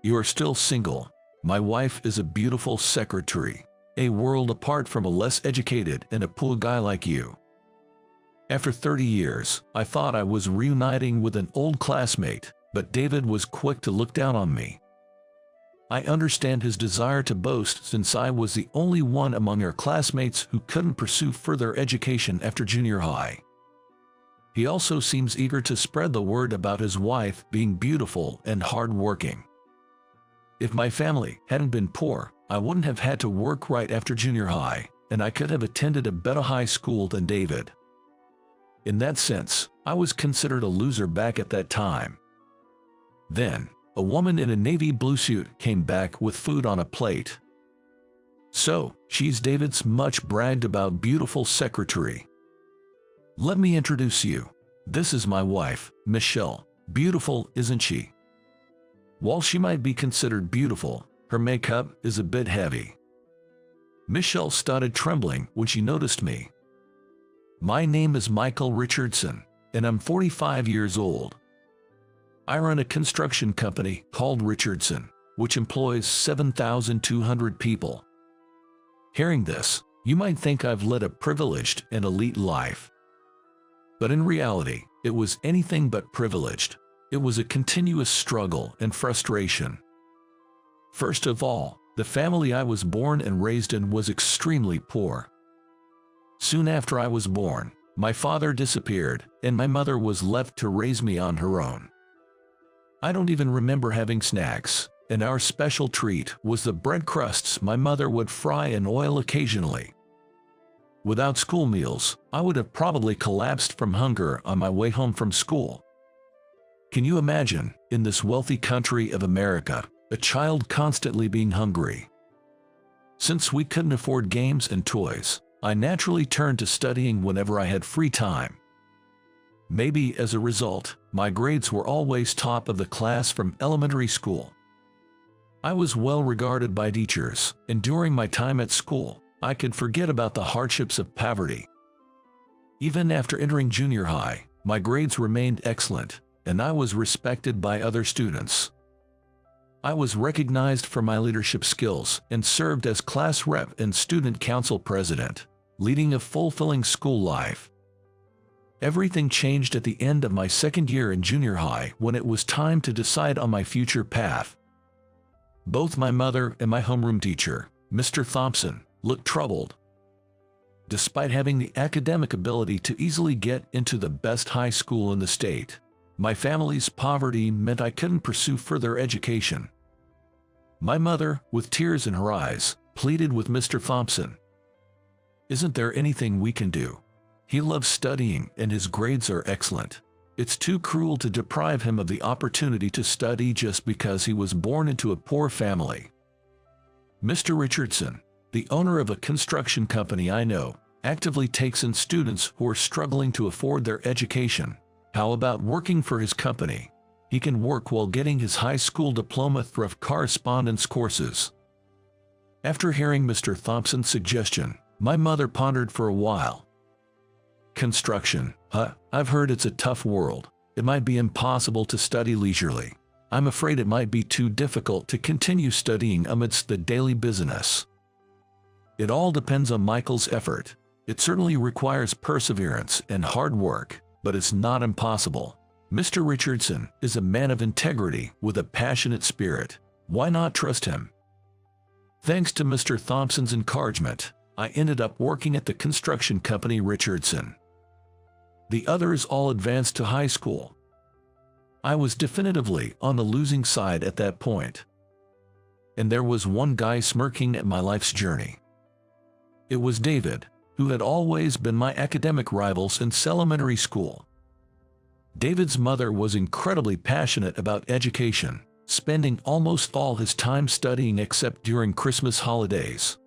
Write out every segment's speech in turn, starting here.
You are still single. My wife is a beautiful secretary, a world apart from a less educated and a poor guy like you. After 30 years, I thought I was reuniting with an old classmate, but David was quick to look down on me. I understand his desire to boast since I was the only one among our classmates who couldn't pursue further education after junior high. He also seems eager to spread the word about his wife being beautiful and hard-working. If my family hadn't been poor, I wouldn't have had to work right after junior high, and I could have attended a better high school than David. In that sense, I was considered a loser back at that time. Then, a woman in a navy blue suit came back with food on a plate. So, she's David's much bragged about beautiful secretary. Let me introduce you. This is my wife, Michelle. Beautiful, isn't she? While she might be considered beautiful, her makeup is a bit heavy. Michelle started trembling when she noticed me. My name is Michael Richardson, and I'm 45 years old. I run a construction company called Richardson, which employs 7,200 people. Hearing this, you might think I've led a privileged and elite life. But in reality, it was anything but privileged. It was a continuous struggle and frustration. First of all, the family I was born and raised in was extremely poor. Soon after I was born, my father disappeared, and my mother was left to raise me on her own. I don't even remember having snacks, and our special treat was the bread crusts my mother would fry in oil occasionally. Without school meals, I would have probably collapsed from hunger on my way home from school. Can you imagine, in this wealthy country of America, a child constantly being hungry? Since we couldn't afford games and toys, I naturally turned to studying whenever I had free time. Maybe as a result, my grades were always top of the class from elementary school. I was well regarded by teachers, and during my time at school, I could forget about the hardships of poverty. Even after entering junior high, my grades remained excellent, and I was respected by other students. I was recognized for my leadership skills and served as class rep and student council president, leading a fulfilling school life. Everything changed at the end of my second year in junior high when it was time to decide on my future path. Both my mother and my homeroom teacher, Mr. Thompson, looked troubled. Despite having the academic ability to easily get into the best high school in the state, my family's poverty meant I couldn't pursue further education. My mother, with tears in her eyes, pleaded with Mr. Thompson. "Isn't there anything we can do? He loves studying and his grades are excellent. It's too cruel to deprive him of the opportunity to study just because he was born into a poor family." Mr. Richardson, the owner of a construction company I know, actively takes in students who are struggling to afford their education. How about working for his company? He can work while getting his high school diploma through correspondence courses. After hearing Mr. Thompson's suggestion, my mother pondered for a while. "Construction, huh? I've heard it's a tough world. It might be impossible to study leisurely. I'm afraid it might be too difficult to continue studying amidst the daily business." It all depends on Michael's effort. It certainly requires perseverance and hard work, but it's not impossible. Mr. Richardson is a man of integrity with a passionate spirit. Why not trust him? Thanks to Mr. Thompson's encouragement, I ended up working at the construction company Richardson. The others all advanced to high school. I was definitively on the losing side at that point. And there was one guy smirking at my life's journey. It was David, who had always been my academic rival since elementary school. David's mother was incredibly passionate about education, spending almost all his time studying except during Christmas holidays.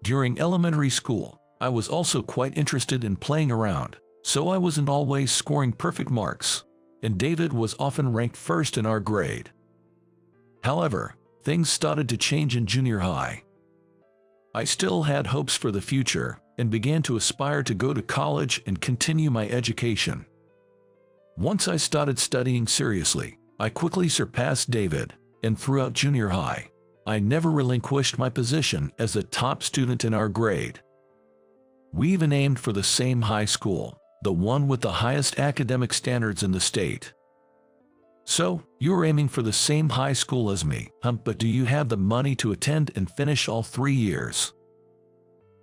During elementary school, I was also quite interested in playing around, so I wasn't always scoring perfect marks, and David was often ranked first in our grade. However, things started to change in junior high. I still had hopes for the future and began to aspire to go to college and continue my education. Once I started studying seriously, I quickly surpassed David, and throughout junior high, I never relinquished my position as the top student in our grade. We even aimed for the same high school, the one with the highest academic standards in the state. So, you're aiming for the same high school as me, but do you have the money to attend and finish all 3 years?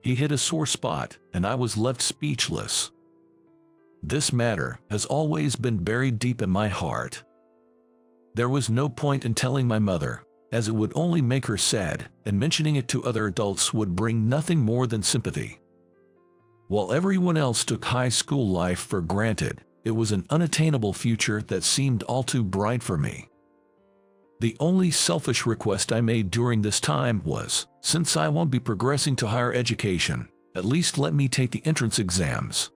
He hit a sore spot, and I was left speechless. This matter has always been buried deep in my heart. There was no point in telling my mother, as it would only make her sad, and mentioning it to other adults would bring nothing more than sympathy. While everyone else took high school life for granted, it was an unattainable future that seemed all too bright for me. The only selfish request I made during this time was, since I won't be progressing to higher education, at least let me take the entrance exams.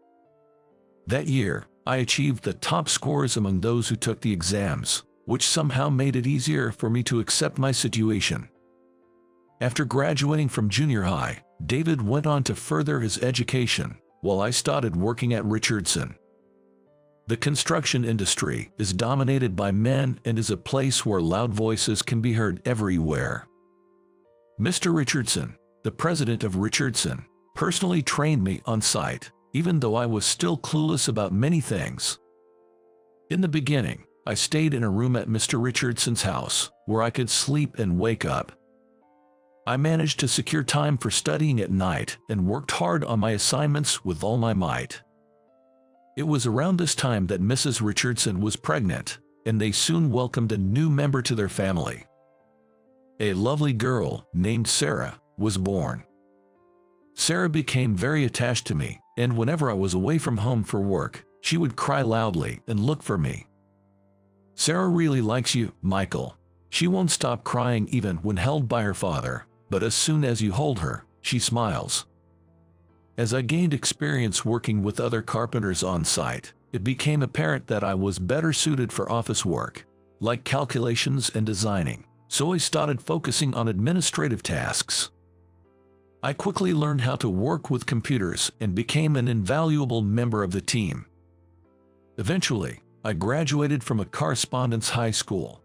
That year, I achieved the top scores among those who took the exams, which somehow made it easier for me to accept my situation. After graduating from junior high, David went on to further his education, while I started working at Richardson. The construction industry is dominated by men and is a place where loud voices can be heard everywhere. Mr. Richardson, the president of Richardson, personally trained me on site, even though I was still clueless about many things. In the beginning, I stayed in a room at Mr. Richardson's house, where I could sleep and wake up. I managed to secure time for studying at night and worked hard on my assignments with all my might. It was around this time that Mrs. Richardson was pregnant, and they soon welcomed a new member to their family. A lovely girl named Sarah was born. Sarah became very attached to me, and whenever I was away from home for work, she would cry loudly and look for me. "Sarah really likes you, Michael. She won't stop crying even when held by her father, but as soon as you hold her, she smiles." As I gained experience working with other carpenters on site, it became apparent that I was better suited for office work, like calculations and designing, so I started focusing on administrative tasks. I quickly learned how to work with computers and became an invaluable member of the team. Eventually, I graduated from a correspondence high school.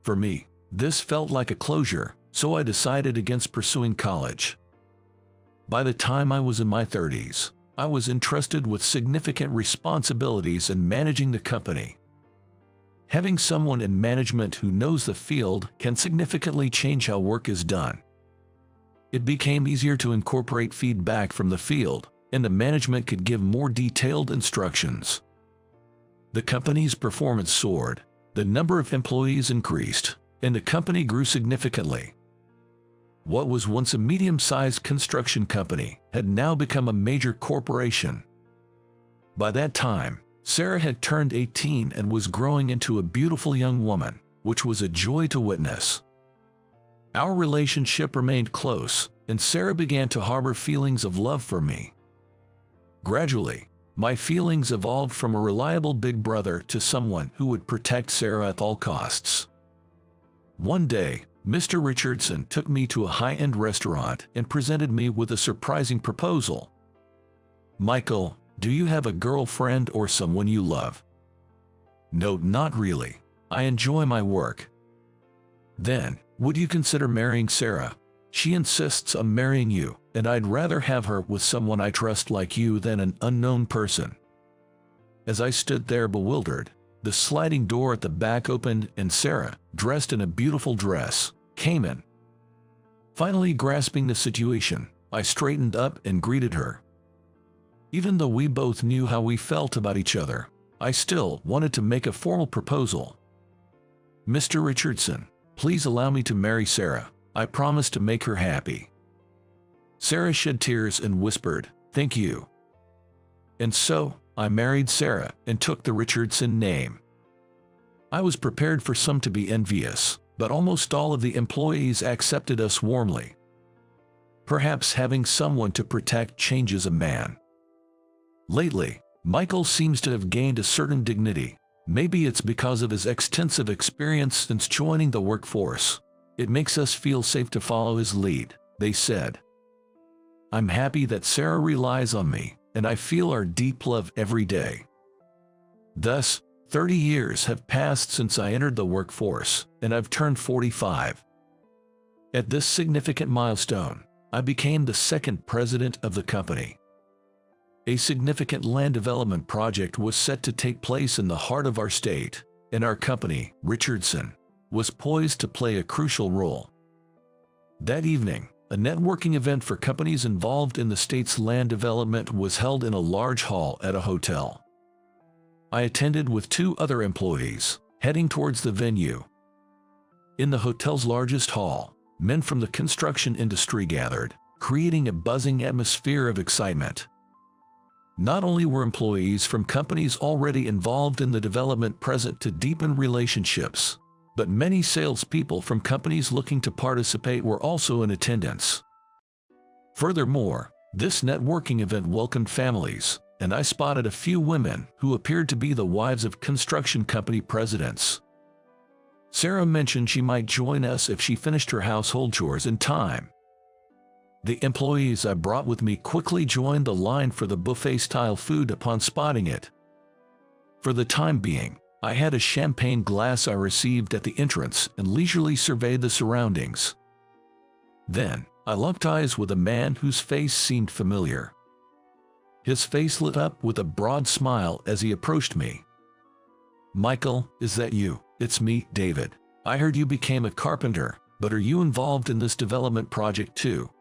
For me, this felt like a closure, so I decided against pursuing college. By the time I was in my 30s, I was entrusted with significant responsibilities in managing the company. Having someone in management who knows the field can significantly change how work is done. It became easier to incorporate feedback from the field, and the management could give more detailed instructions. The company's performance soared, the number of employees increased, and the company grew significantly. What was once a medium-sized construction company had now become a major corporation. By that time, Sarah had turned 18 and was growing into a beautiful young woman, which was a joy to witness. Our relationship remained close, and Sarah began to harbor feelings of love for me. Gradually, my feelings evolved from a reliable big brother to someone who would protect Sarah at all costs. One day, Mr. Richardson took me to a high-end restaurant and presented me with a surprising proposal. "Michael, do you have a girlfriend or someone you love?" "No, not really. I enjoy my work." "Then, would you consider marrying Sarah? She insists on marrying you, and I'd rather have her with someone I trust like you than an unknown person." As I stood there bewildered, the sliding door at the back opened and Sarah, dressed in a beautiful dress, came in. Finally grasping the situation, I straightened up and greeted her. Even though we both knew how we felt about each other, I still wanted to make a formal proposal. "Mr. Richardson, please allow me to marry Sarah. I promise to make her happy." Sarah shed tears and whispered, "Thank you." And so, I married Sarah and took the Richardson name. I was prepared for some to be envious, but almost all of the employees accepted us warmly. Perhaps having someone to protect changes a man. Lately, Michael seems to have gained a certain dignity. Maybe it's because of his extensive experience since joining the workforce. It makes us feel safe to follow his lead, they said. I'm happy that Sarah relies on me, and I feel our deep love every day. Thus, 30 years have passed since I entered the workforce, and I've turned 45. At this significant milestone, I became the second president of the company. A significant land development project was set to take place in the heart of our state, and our company, Richardson, was poised to play a crucial role. That evening, a networking event for companies involved in the state's land development was held in a large hall at a hotel. I attended with 2 other employees, heading towards the venue. In the hotel's largest hall, men from the construction industry gathered, creating a buzzing atmosphere of excitement. Not only were employees from companies already involved in the development present to deepen relationships, but many salespeople from companies looking to participate were also in attendance. Furthermore, this networking event welcomed families, and I spotted a few women who appeared to be the wives of construction company presidents. Sarah mentioned she might join us if she finished her household chores in time. The employees I brought with me quickly joined the line for the buffet-style food upon spotting it. For the time being, I had a champagne glass I received at the entrance and leisurely surveyed the surroundings. Then, I locked eyes with a man whose face seemed familiar. His face lit up with a broad smile as he approached me. "Michael, is that you?" "It's me, David. I heard you became a carpenter, but are you involved in this development project too?"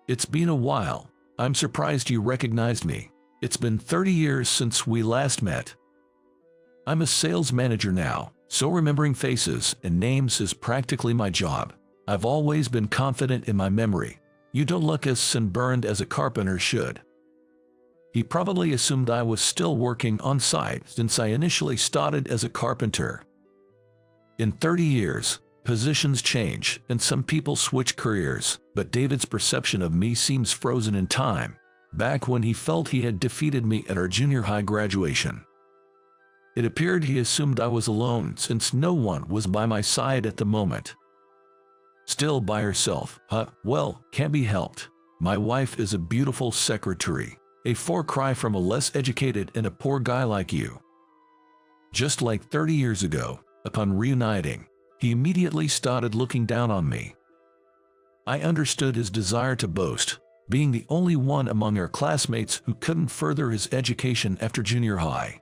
"It's been a while. I'm surprised you recognized me. It's been 30 years since we last met." I'm a sales manager now, so remembering faces and names is practically my job. I've always been confident in my memory. You don't look as sunburned as a carpenter should. He probably assumed I was still working on site since I initially started as a carpenter. In 30 years, positions change and some people switch careers, but David's perception of me seems frozen in time, back when he felt he had defeated me at our junior high graduation. It appeared he assumed I was alone since no one was by my side at the moment. "Still by herself, huh? Well, can't be helped. My wife is a beautiful secretary, a far cry from a less educated and a poor guy like you." Just like 30 years ago, upon reuniting, he immediately started looking down on me. I understood his desire to boast, being the only one among our classmates who couldn't further his education after junior high.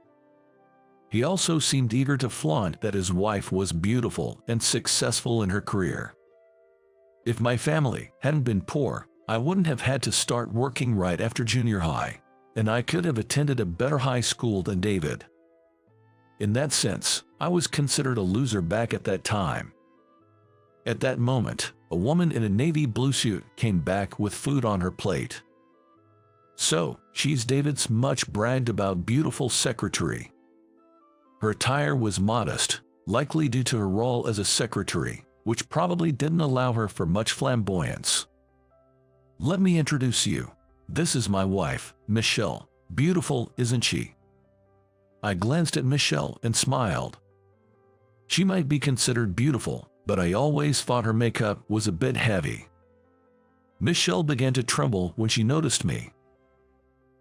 He also seemed eager to flaunt that his wife was beautiful and successful in her career. If my family hadn't been poor, I wouldn't have had to start working right after junior high, and I could have attended a better high school than David. In that sense, I was considered a loser back at that time. At that moment, a woman in a navy blue suit came back with food on her plate. "So, she's David's much bragged about beautiful secretary." Her attire was modest, likely due to her role as a secretary, which probably didn't allow her for much flamboyance. "Let me introduce you. This is my wife, Michelle. Beautiful, isn't she?" I glanced at Michelle and smiled. She might be considered beautiful, but I always thought her makeup was a bit heavy. Michelle began to tremble when she noticed me.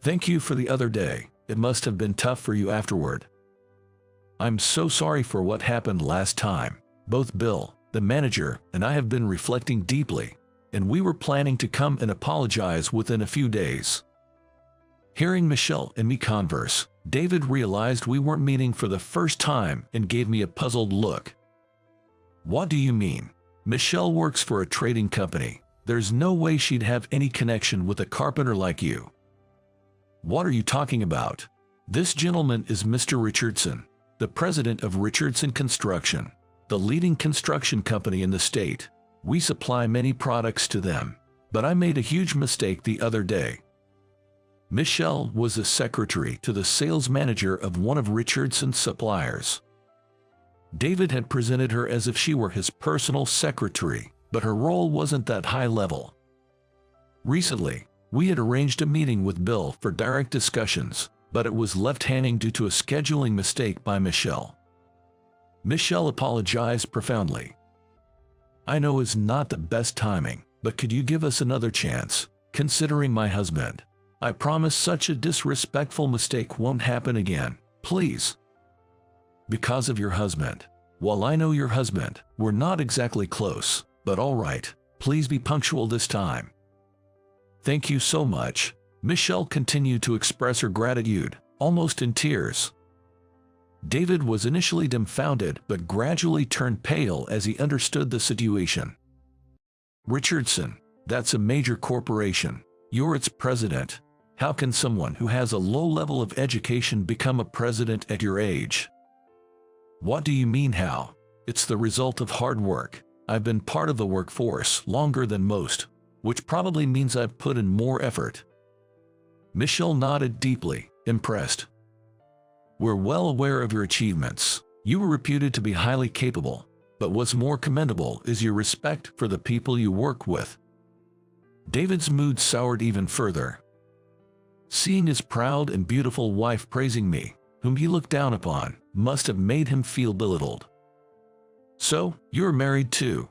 "Thank you for the other day. It must have been tough for you afterward." "I'm so sorry for what happened last time. Both Bill, the manager, and I have been reflecting deeply, and we were planning to come and apologize within a few days." Hearing Michelle and me converse, David realized we weren't meeting for the first time and gave me a puzzled look. "What do you mean? Michelle works for a trading company. There's no way she'd have any connection with a carpenter like you." "What are you talking about? This gentleman is Mr. Richardson, the president of Richardson Construction, the leading construction company in the state. We supply many products to them, but I made a huge mistake the other day." Michelle was the secretary to the sales manager of one of Richardson's suppliers. David had presented her as if she were his personal secretary, but her role wasn't that high level. Recently, we had arranged a meeting with Bill for direct discussions, but it was left hanging due to a scheduling mistake by Michelle. Michelle apologized profoundly. "I know it's not the best timing, but could you give us another chance, considering my husband? I promise such a disrespectful mistake won't happen again, please." Because of your husband. Well, I know your husband. We're not exactly close, but all right. Please be punctual this time. Thank you so much. Michelle continued to express her gratitude, almost in tears. David was initially dumbfounded but gradually turned pale as he understood the situation. Richardson, that's a major corporation. You're its president. How can someone who has a low level of education become a president at your age? What do you mean how? It's the result of hard work. I've been part of the workforce longer than most, which probably means I've put in more effort. Michelle nodded deeply, impressed. We're well aware of your achievements. You were reputed to be highly capable, but what's more commendable is your respect for the people you work with. David's mood soured even further. Seeing his proud and beautiful wife praising me, whom he looked down upon, must have made him feel belittled. So, you're married too?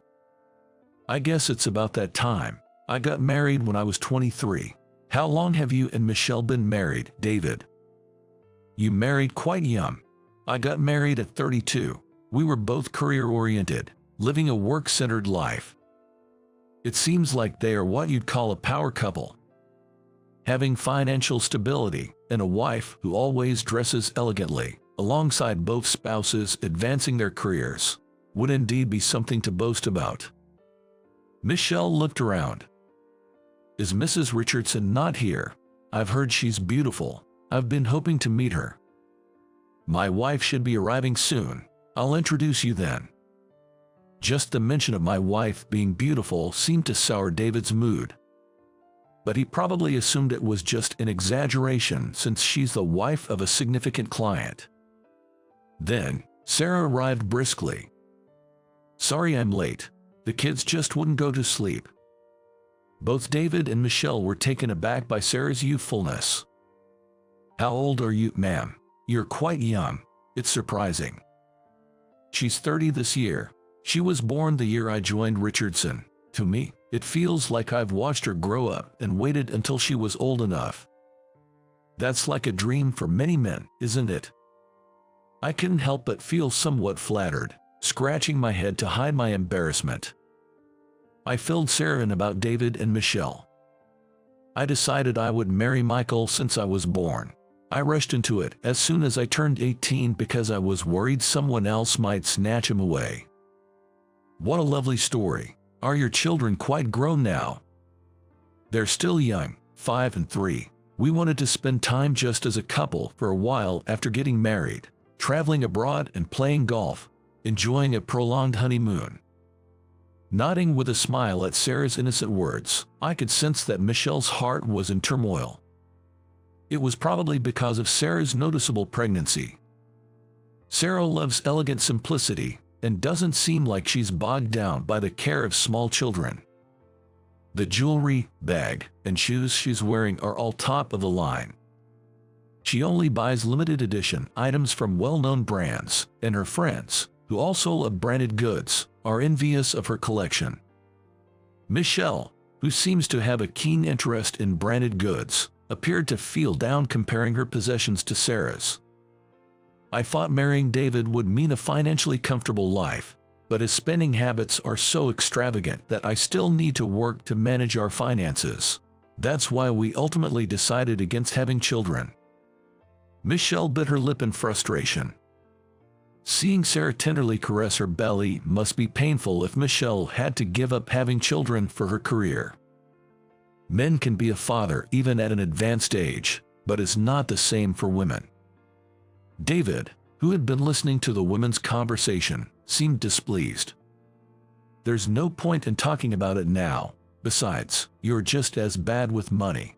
I guess it's about that time. I got married when I was 23. How long have you and Michelle been married, David? You married quite young. I got married at 32. We were both career-oriented, living a work-centered life. It seems like they are what you'd call a power couple. Having financial stability and a wife who always dresses elegantly, alongside both spouses advancing their careers, would indeed be something to boast about. Michelle looked around. Is Mrs. Richardson not here? I've heard she's beautiful. I've been hoping to meet her. My wife should be arriving soon. I'll introduce you then. Just the mention of my wife being beautiful seemed to sour David's mood. But he probably assumed it was just an exaggeration since she's the wife of a significant client. Then, Sarah arrived briskly. Sorry I'm late. The kids just wouldn't go to sleep. Both David and Michelle were taken aback by Sarah's youthfulness. How old are you, ma'am? You're quite young. It's surprising. She's 30 this year. She was born the year I joined Richardson. To me, it feels like I've watched her grow up and waited until she was old enough. That's like a dream for many men, isn't it? I couldn't help but feel somewhat flattered, scratching my head to hide my embarrassment. I filled Sarah in about David and Michelle. I decided I would marry Michael since I was born. I rushed into it as soon as I turned 18 because I was worried someone else might snatch him away. What a lovely story. Are your children quite grown now? They're still young, 5 and 3. We wanted to spend time just as a couple for a while after getting married, traveling abroad and playing golf, enjoying a prolonged honeymoon. Nodding with a smile at Sarah's innocent words, I could sense that Michelle's heart was in turmoil. It was probably because of Sarah's noticeable pregnancy. Sarah loves elegant simplicity and doesn't seem like she's bogged down by the care of small children. The jewelry, bag, and shoes she's wearing are all top of the line. She only buys limited edition items from well-known brands, and her friends, who also love branded goods, are envious of her collection. Michelle, who seems to have a keen interest in branded goods, appeared to feel down comparing her possessions to Sarah's. I thought marrying David would mean a financially comfortable life, but his spending habits are so extravagant that I still need to work to manage our finances. That's why we ultimately decided against having children. Michelle bit her lip in frustration. Seeing Sarah tenderly caress her belly must be painful if Michelle had to give up having children for her career. Men can be a father even at an advanced age, but it's not the same for women. David, who had been listening to the women's conversation, seemed displeased. There's no point in talking about it now. Besides, you're just as bad with money.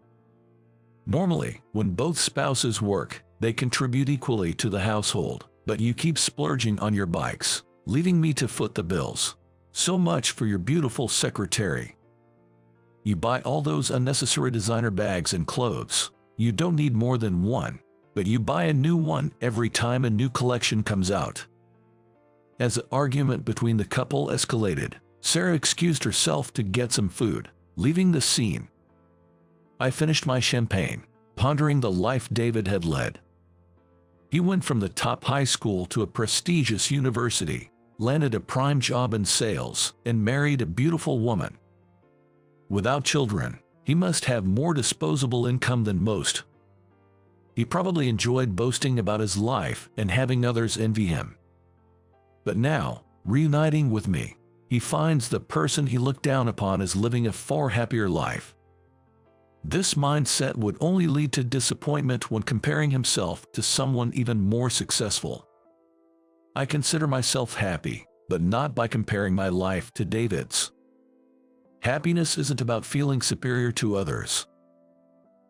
Normally, when both spouses work, they contribute equally to the household, but you keep splurging on your bikes, leaving me to foot the bills. So much for your beautiful secretary. You buy all those unnecessary designer bags and clothes. You don't need more than one, but you buy a new one every time a new collection comes out. As the argument between the couple escalated, Sarah excused herself to get some food, leaving the scene. I finished my champagne, pondering the life David had led. He went from the top high school to a prestigious university, landed a prime job in sales, and married a beautiful woman. Without children, he must have more disposable income than most. He probably enjoyed boasting about his life and having others envy him. But now, reuniting with me, he finds the person he looked down upon as living a far happier life. This mindset would only lead to disappointment when comparing himself to someone even more successful. I consider myself happy, but not by comparing my life to David's. Happiness isn't about feeling superior to others.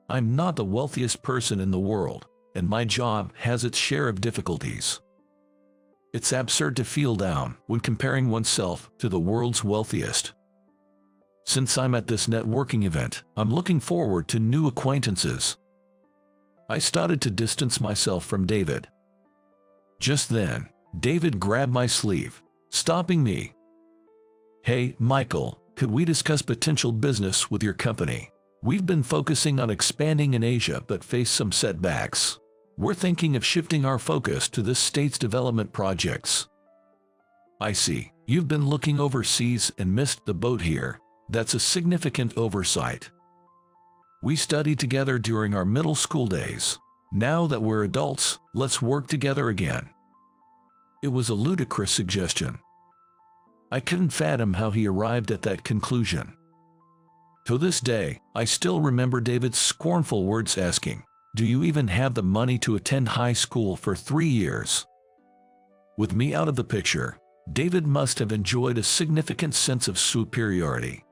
I'm not the wealthiest person in the world, and my job has its share of difficulties. It's absurd to feel down when comparing oneself to the world's wealthiest. Since I'm at this networking event, I'm looking forward to new acquaintances. I started to distance myself from David. Just then, David grabbed my sleeve, stopping me. "Hey, Michael, could we discuss potential business with your company? We've been focusing on expanding in Asia but face some setbacks. We're thinking of shifting our focus to this state's development projects." "I see. You've been looking overseas and missed the boat here. That's a significant oversight. We studied together during our middle school days. Now that we're adults, let's work together again." It was a ludicrous suggestion. I couldn't fathom how he arrived at that conclusion. To this day, I still remember David's scornful words asking, "Do you even have the money to attend high school for 3 years?" With me out of the picture, David must have enjoyed a significant sense of superiority.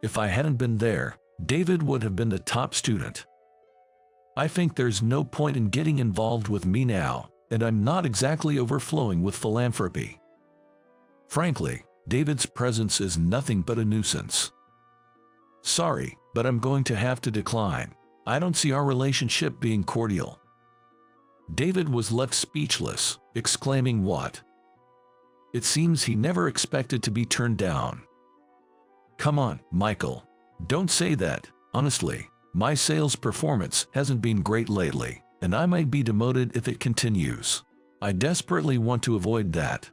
If I hadn't been there, David would have been the top student. I think there's no point in getting involved with me now, and I'm not exactly overflowing with philanthropy. Frankly, David's presence is nothing but a nuisance. Sorry, but I'm going to have to decline. I don't see our relationship being cordial." David was left speechless, exclaiming, "What?" It seems he never expected to be turned down. "Come on, Michael. Don't say that. Honestly, my sales performance hasn't been great lately, and I might be demoted if it continues. I desperately want to avoid that."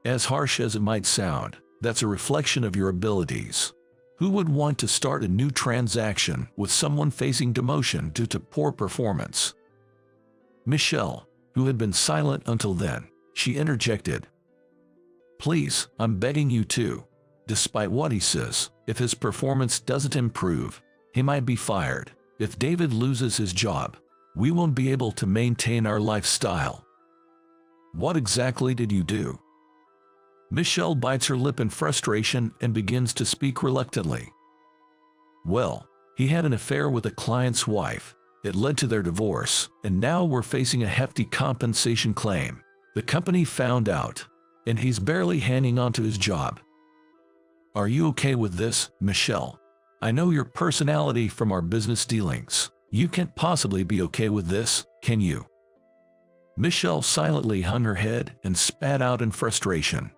As harsh as it might sound, that's a reflection of your abilities. Who would want to start a new transaction with someone facing demotion due to poor performance? Michelle, who had been silent until then, she interjected, "Please, I'm begging you to. Despite what he says, if his performance doesn't improve, he might be fired. If David loses his job, we won't be able to maintain our lifestyle." "What exactly did you do?" Michelle bites her lip in frustration and begins to speak reluctantly. "Well, he had an affair with a client's wife. It led to their divorce, and now we're facing a hefty compensation claim. The company found out, and he's barely hanging on to his job." "Are you okay with this, Michelle? I know your personality from our business dealings. You can't possibly be okay with this, can you?" Michelle silently hung her head and spat out in frustration.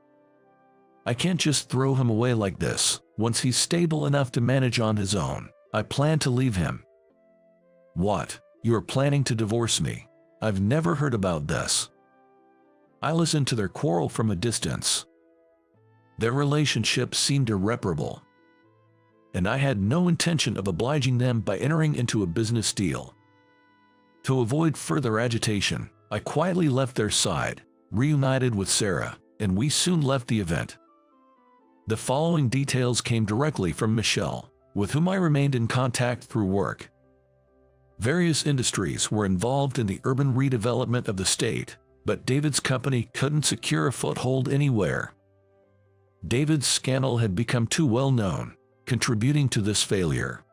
"I can't just throw him away like this. Once he's stable enough to manage on his own, I plan to leave him." "What? You are planning to divorce me? I've never heard about this." I listened to their quarrel from a distance. Their relationship seemed irreparable, and I had no intention of obliging them by entering into a business deal. To avoid further agitation, I quietly left their side, reunited with Sarah, and we soon left the event. The following details came directly from Michelle, with whom I remained in contact through work. Various industries were involved in the urban redevelopment of the state, but David's company couldn't secure a foothold anywhere. David's scandal had become too well known, contributing to this failure.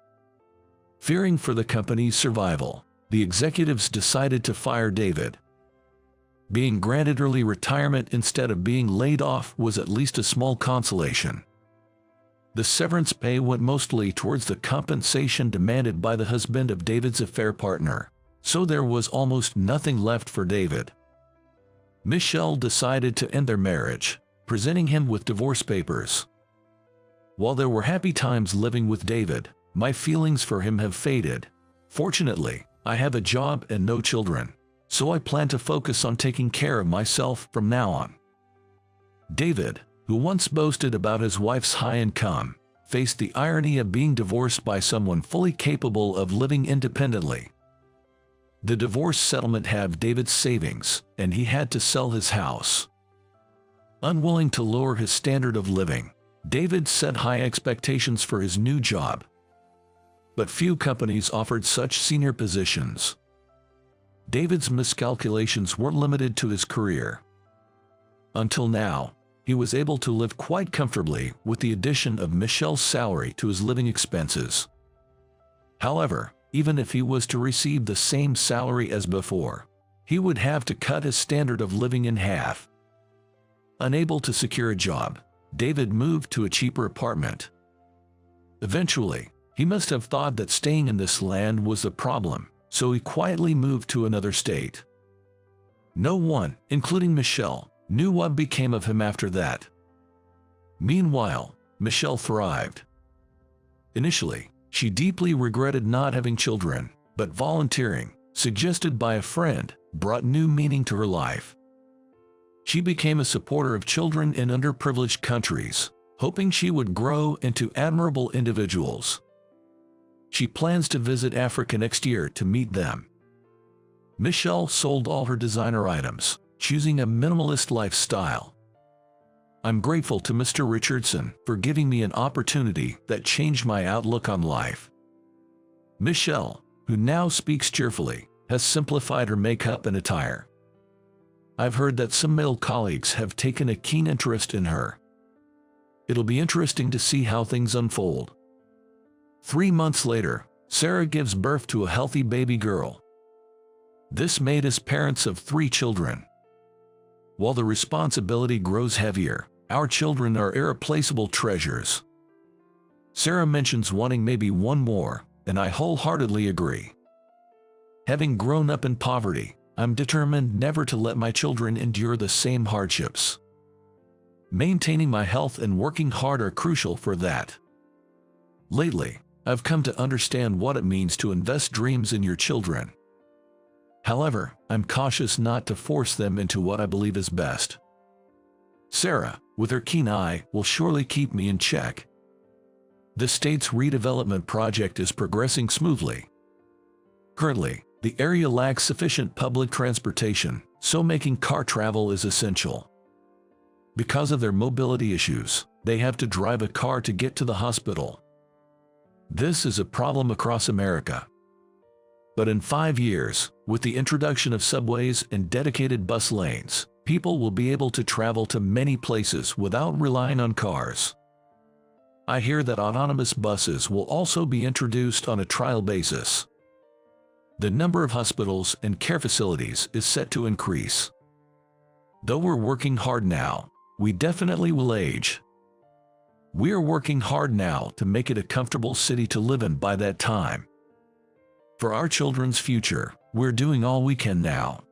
Fearing for the company's survival, the executives decided to fire David. Being granted early retirement instead of being laid off was at least a small consolation. The severance pay went mostly towards the compensation demanded by the husband of David's affair partner, so there was almost nothing left for David. Michelle decided to end their marriage, presenting him with divorce papers. While there were happy times living with David, my feelings for him have faded. Fortunately, I have a job and no children. so I plan to focus on taking care of myself from now on. David, who once boasted about his wife's high income, faced the irony of being divorced by someone fully capable of living independently. The divorce settlement halved David's savings, and he had to sell his house. Unwilling to lower his standard of living, David set high expectations for his new job. But few companies offered such senior positions. David's miscalculations weren't limited to his career. Until now, he was able to live quite comfortably with the addition of Michelle's salary to his living expenses. However, even if he was to receive the same salary as before, he would have to cut his standard of living in half. Unable to secure a job, David moved to a cheaper apartment. Eventually, he must have thought that staying in this land was the problem, so he quietly moved to another state. No one, including Michelle, knew what became of him after that. Meanwhile, Michelle thrived. Initially, she deeply regretted not having children, but volunteering, suggested by a friend, brought new meaning to her life. She became a supporter of children in underprivileged countries, hoping she would grow into admirable individuals. She plans to visit Africa next year to meet them. Michelle sold all her designer items, choosing a minimalist lifestyle. I'm grateful to Mr. Richardson for giving me an opportunity that changed my outlook on life. Michelle, who now speaks cheerfully, has simplified her makeup and attire. I've heard that some male colleagues have taken a keen interest in her. It'll be interesting to see how things unfold. 3 months later, Sarah gives birth to a healthy baby girl. This made us parents of 3 children. While the responsibility grows heavier, our children are irreplaceable treasures. Sarah mentions wanting maybe one more, and I wholeheartedly agree. Having grown up in poverty, I'm determined never to let my children endure the same hardships. Maintaining my health and working hard are crucial for that. Lately, I've come to understand what it means to invest dreams in your children. However, I'm cautious not to force them into what I believe is best. Sarah, with her keen eye, will surely keep me in check. The state's redevelopment project is progressing smoothly. Currently, the area lacks sufficient public transportation, so making car travel is essential. Because of their mobility issues, they have to drive a car to get to the hospital. This is a problem across America. But in 5 years, with the introduction of subways and dedicated bus lanes, people will be able to travel to many places without relying on cars. I hear that autonomous buses will also be introduced on a trial basis. The number of hospitals and care facilities is set to increase. Though we're working hard now, we definitely will age. We are working hard now to make it a comfortable city to live in by that time. For our children's future, we're doing all we can now.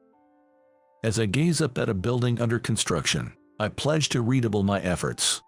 As I gaze up at a building under construction, I pledge to redouble my efforts.